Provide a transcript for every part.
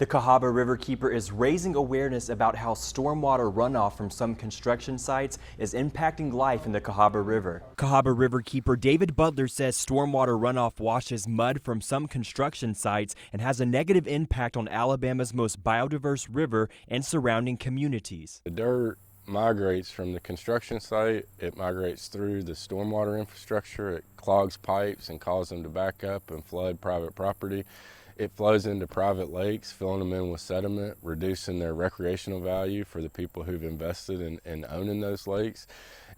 The Cahaba River Keeper is raising awareness about how stormwater runoff from some construction sites is impacting life in the Cahaba River. Cahaba River Keeper David Butler says stormwater runoff washes mud from some construction sites and has a negative impact on Alabama's most biodiverse river and surrounding communities. The dirt migrates from the construction site, it migrates through the stormwater infrastructure, it clogs pipes and causes them to back up and flood private property. It flows into private lakes, filling them in with sediment, reducing their recreational value for the people who've invested in owning those lakes.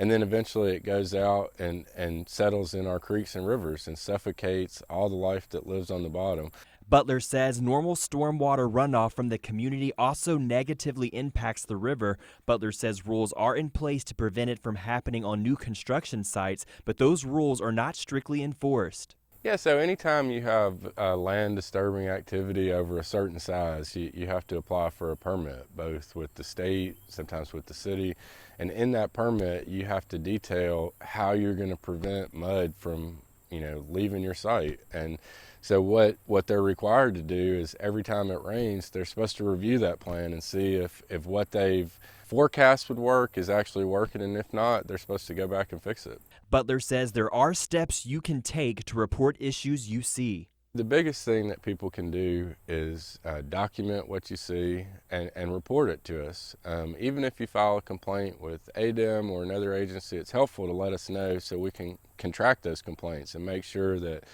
And then eventually it goes out and settles in our creeks and rivers and suffocates all the life that lives on the bottom. Butler says normal stormwater runoff from the community also negatively impacts the river. Butler says rules are in place to prevent it from happening on new construction sites, but those rules are not strictly enforced. Yeah, so anytime you have land disturbing activity over a certain size, you have to apply for a permit, both with the state, sometimes with the city. And in that permit, you have to detail how you're going to prevent mud from, leaving your site. And so what they're required to do is every time it rains, they're supposed to review that plan and see if what they've forecast would work is actually working, and if not, they're supposed to go back and fix it. Butler says there are steps you can take to report issues you see. The biggest thing that people can do is document what you see and report it to us. Even if you file a complaint with ADEM or another agency, it's helpful to let us know so we can track those complaints and make sure that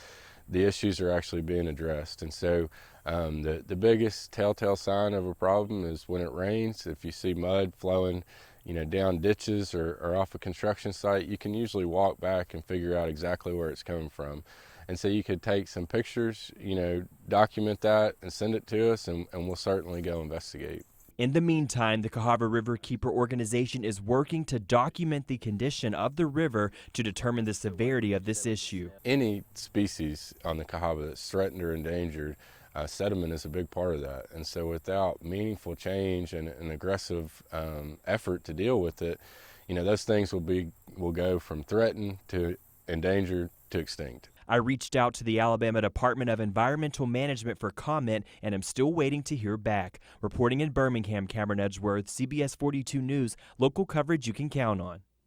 the issues are actually being addressed. And so the biggest telltale sign of a problem is when it rains. If you see mud flowing down ditches or off a construction site, you can usually walk back and figure out exactly where it's coming from. And so you could take some pictures, document that and send it to us, and we'll certainly go investigate. In the meantime, the Cahaba River Keeper organization is working to document the condition of the river to determine the severity of this issue. Any species on the Cahaba that's threatened or endangered, sediment is a big part of that. And so without meaningful change and an aggressive effort to deal with it, those things will go from threatened to endangered to extinct. I reached out to the Alabama Department of Environmental Management for comment and am still waiting to hear back. Reporting in Birmingham, Cameron Edgeworth, CBS 42 News, local coverage you can count on.